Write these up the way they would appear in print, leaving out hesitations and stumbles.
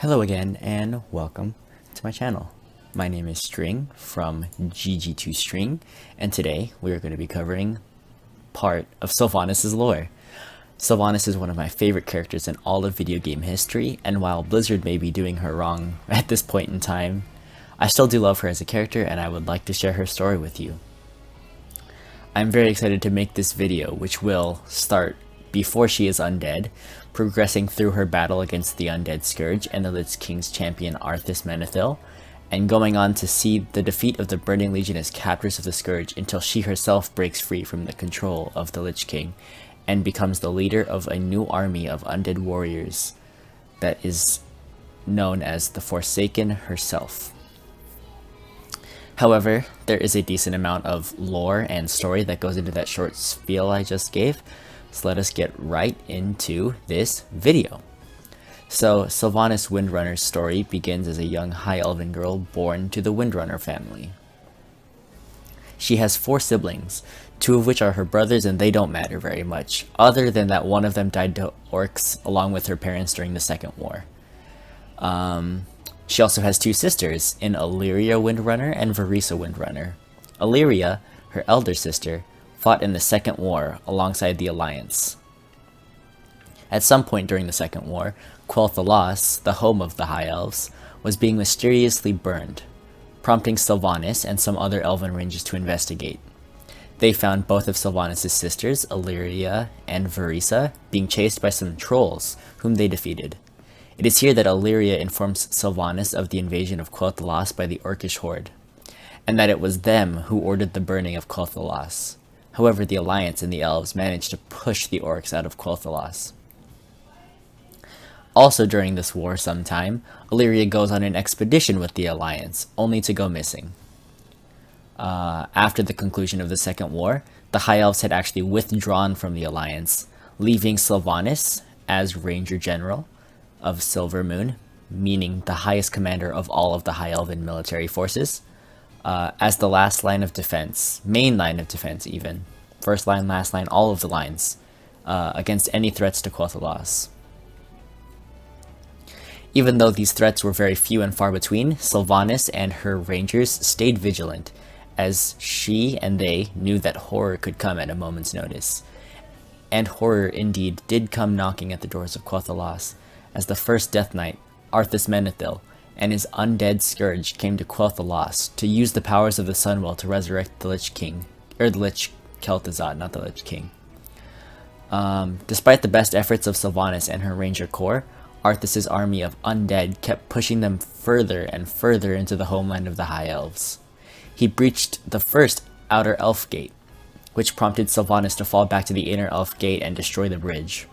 Hello again and welcome to my channel. My name is String from GG2String, and today we are going to be covering part of Sylvanas' lore. Sylvanas is one of my favorite characters in all of video game history, and while Blizzard may be doing her wrong at this point in time, I still do love her as a character and I would like to share her story with you. I'm very excited to make this video, which will start before she is undead, progressing through her battle against the Undead Scourge and the Lich King's champion Arthas Menethil, and going on to see the defeat of the Burning Legion as captors of the Scourge until she herself breaks free from the control of the Lich King and becomes the leader of a new army of undead warriors that is known as the Forsaken herself. However, there is a decent amount of lore and story that goes into that short spiel I just gave, so let us get right into this video. So, Sylvanas Windrunner's story begins as a young High Elven girl born to the Windrunner family. She has 4 siblings, 2 of which are her brothers and they don't matter very much, other than that one of them died to orcs along with her parents during the Second War. She also has 2 sisters in Alleria Windrunner and Verisa Windrunner. Alleria, her elder sister, fought in the Second War alongside the Alliance. At some point during the Second War, Quel'Thalas, the home of the High Elves, was being mysteriously burned, prompting Sylvanas and some other elven rangers to investigate. They found both of Sylvanas' sisters, Alleria and Verisa, being chased by some trolls, whom they defeated. It is here that Alleria informs Sylvanas of the invasion of Quel'Thalas by the Orcish horde, and that it was them who ordered the burning of Quel'Thalas. However, the Alliance and the Elves managed to push the orcs out of Quel'Thalas. Also during this war sometime, Alleria goes on an expedition with the Alliance, only to go missing. After the conclusion of the Second War, the High Elves had actually withdrawn from the Alliance, leaving Sylvanas as Ranger General of Silvermoon, meaning the highest commander of all of the High Elven military forces, as the last line of defense, main line of defense even, first line, last line, all of the lines, against any threats to Quel'Thalas. Even though these threats were very few and far between, Sylvanas and her rangers stayed vigilant, as she and they knew that horror could come at a moment's notice. And horror indeed did come knocking at the doors of Quel'Thalas, as the first Death Knight, Arthas Menethil, and his undead scourge came to Quel'Thalas to use the powers of the Sunwell to resurrect the Lich King, or the Lich Kel'Thuzad, not the Lich King. Despite the best efforts of Sylvanas and her Ranger Corps, Arthas' army of undead kept pushing them further and further into the homeland of the High Elves. He breached the first Outer Elf Gate, which prompted Sylvanas to fall back to the Inner Elf Gate and destroy the bridge,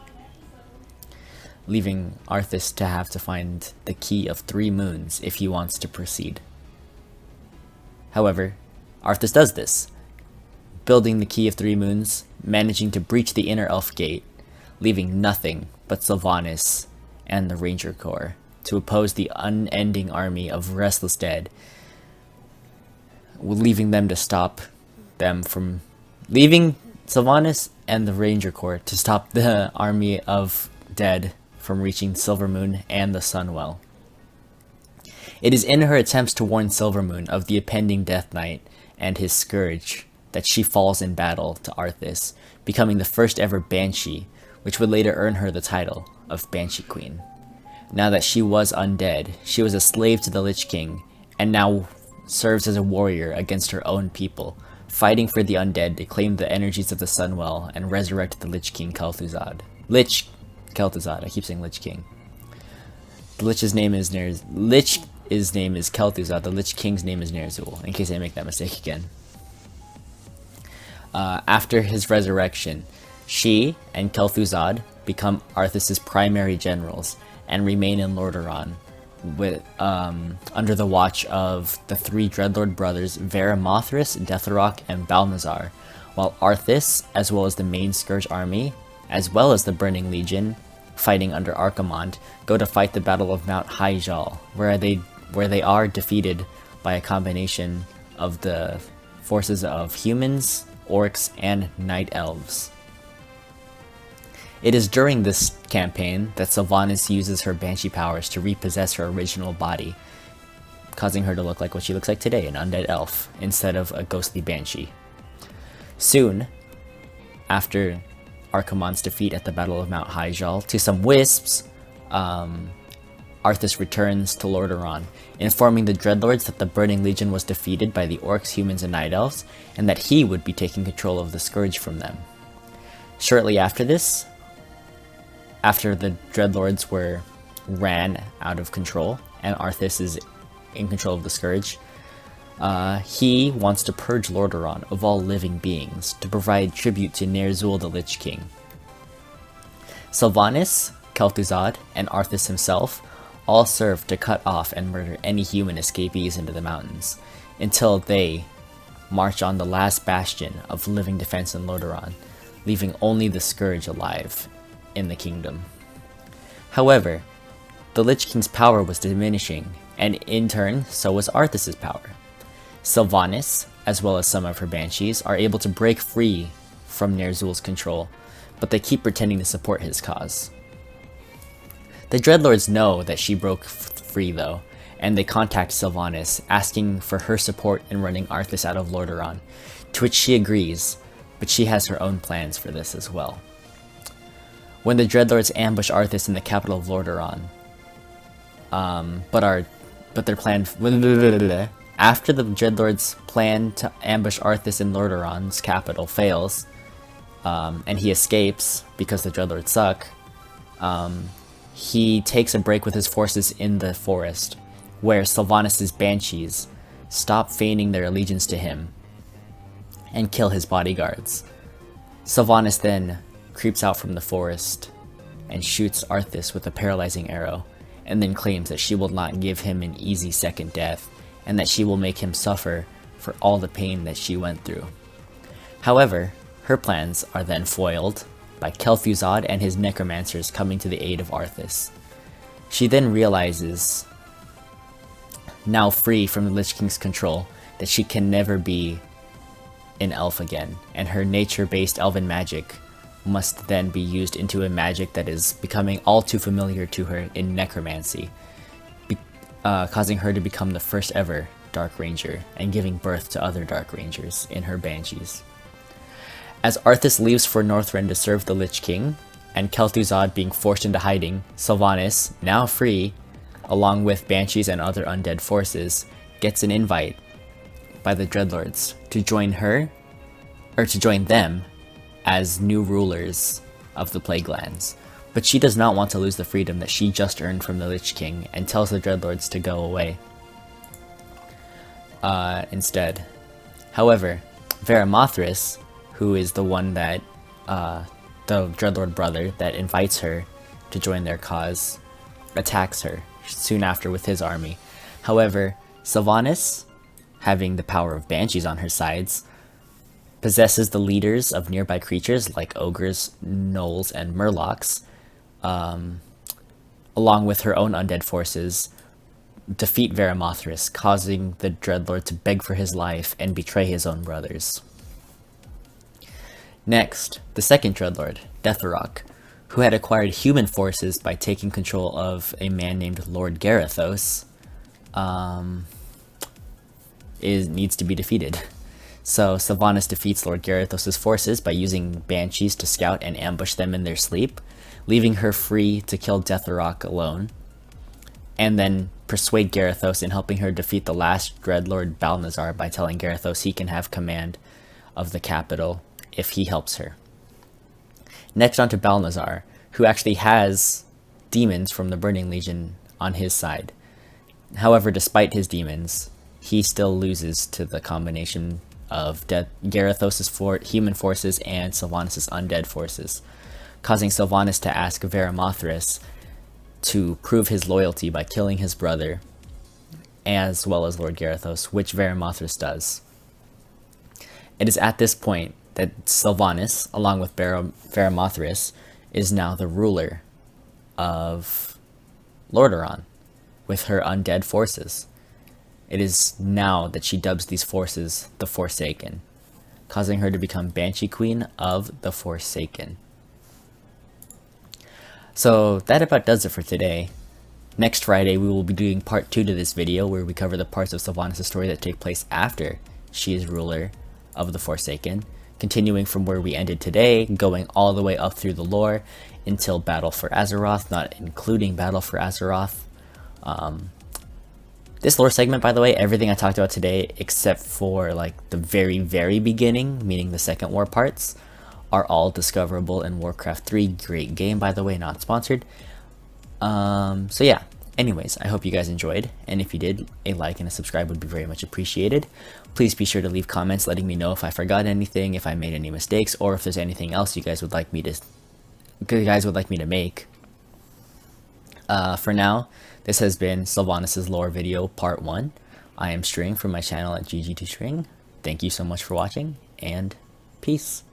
leaving Arthas to have to find the Key of 3 Moons if he wants to proceed. However, Arthas does this, building the Key of 3 Moons, managing to breach the Inner Elf Gate, leaving nothing but Sylvanas and the Ranger Corps to oppose the unending army of Restless Dead, leaving Sylvanas and the Ranger Corps to stop the army of dead from reaching Silvermoon and the Sunwell. It is in her attempts to warn Silvermoon of the impending Death Knight and his scourge that she falls in battle to Arthas, becoming the first ever Banshee, which would later earn her the title of Banshee Queen. Now that she was undead, she was a slave to the Lich King, and now serves as a warrior against her own people, fighting for the undead to claim the energies of the Sunwell and resurrect the Lich King Kel'Thuzad. Kel'Thuzad, I keep saying Lich King. The Lich's name is Kel'Thuzad, the Lich King's name is Ner'zhul, in case I make that mistake again. After his resurrection, she and Kel'Thuzad become Arthas' primary generals and remain in Lordaeron with under the watch of the 3 Dreadlord brothers Varamothras, Deathrok, and Balnazar, while Arthas, as well as the main Scourge army, as well as the Burning Legion, fighting under Archimonde, go to fight the Battle of Mount Hyjal, where they are defeated by a combination of the forces of humans, orcs, and night elves. It is during this campaign that Sylvanas uses her Banshee powers to repossess her original body, causing her to look like what she looks like today, an undead elf, instead of a ghostly Banshee. Soon, after Archimonde's defeat at the Battle of Mount Hyjal, to some wisps, Arthas returns to Lordaeron, informing the Dreadlords that the Burning Legion was defeated by the Orcs, Humans, and Night Elves, and that he would be taking control of the Scourge from them. Shortly after this, after the Dreadlords ran out of control, and Arthas is in control of the Scourge, he wants to purge Lordaeron of all living beings to provide tribute to Ner'zhul the Lich King. Sylvanas, Kel'Thuzad, and Arthas himself all serve to cut off and murder any human escapees into the mountains, until they march on the last bastion of living defense in Lordaeron, leaving only the Scourge alive in the kingdom. However, the Lich King's power was diminishing, and in turn, so was Arthas' power. Sylvanas, as well as some of her Banshees, are able to break free from Ner'zhul's control, but they keep pretending to support his cause. The Dreadlords know that she broke free though, and they contact Sylvanas, asking for her support in running Arthas out of Lordaeron, to which she agrees, but she has her own plans for this as well. When the Dreadlords ambush Arthas in the capital of Lordaeron, but their plan after the Dreadlords' plan to ambush Arthas in Lordaeron's capital fails, and he escapes because the Dreadlords suck, he takes a break with his forces in the forest, where Sylvanas' Banshees stop feigning their allegiance to him and kill his bodyguards. Sylvanas then creeps out from the forest and shoots Arthas with a paralyzing arrow, and then claims that she will not give him an easy second death, and that she will make him suffer for all the pain that she went through. However, her plans are then foiled by Kel'Thuzad and his necromancers coming to the aid of Arthas. She then realizes, now free from the Lich King's control, that she can never be an elf again, and her nature-based elven magic must then be used into a magic that is becoming all too familiar to her in necromancy, causing her to become the first ever Dark Ranger, and giving birth to other Dark Rangers in her Banshees. As Arthas leaves for Northrend to serve the Lich King, and Kel'Thuzad being forced into hiding, Sylvanas, now free, along with Banshees and other undead forces, gets an invite by the Dreadlords to join them as new rulers of the Plaguelands. But she does not want to lose the freedom that she just earned from the Lich King, and tells the Dreadlords to go away instead. However, Veramothras, who is the one that, the Dreadlord brother that invites her to join their cause, attacks her soon after with his army. However, Sylvanas, having the power of Banshees on her sides, possesses the leaders of nearby creatures like ogres, gnolls, and murlocs, along with her own undead forces, defeat Veramothras, causing the Dreadlord to beg for his life and betray his own brothers. Next, the second Dreadlord, Deathrok, who had acquired human forces by taking control of a man named Lord Garithos, needs to be defeated. So Sylvanas defeats Lord Garithos' forces by using Banshees to scout and ambush them in their sleep, leaving her free to kill Deathrok alone, and then persuade Garithos in helping her defeat the last Dreadlord Balnazar by telling Garithos he can have command of the capital if he helps her. Next on to Balnazar, who actually has demons from the Burning Legion on his side. However, despite his demons, he still loses to the combination of Garithos' human forces and Sylvanas' undead forces, causing Sylvanas to ask Veramothras to prove his loyalty by killing his brother, as well as Lord Garithos, which Veramothras does. It is at this point that Sylvanas, along with Veramothras, is now the ruler of Lordaeron, with her undead forces. It is now that she dubs these forces the Forsaken, causing her to become Banshee Queen of the Forsaken. So that about does it for today. Next Friday, we will be doing part 2 to this video, where we cover the parts of Sylvanas' story that take place after she is ruler of the Forsaken, continuing from where we ended today, going all the way up through the lore until Battle for Azeroth, not including Battle for Azeroth. This lore segment, by the way, everything I talked about today, except for like the very beginning, meaning the second war parts, are all discoverable in Warcraft 3. Great game, by the way, not sponsored. So yeah, anyways, I hope you guys enjoyed, and if you did, a like and a subscribe would be very much appreciated. Please be sure to leave comments letting me know if I forgot anything, if I made any mistakes, or if there's anything else you guys would like me to make. For now, this has been Sylvanas' lore video part 1. I am String from my channel at GG2String. Thank you so much for watching, and peace.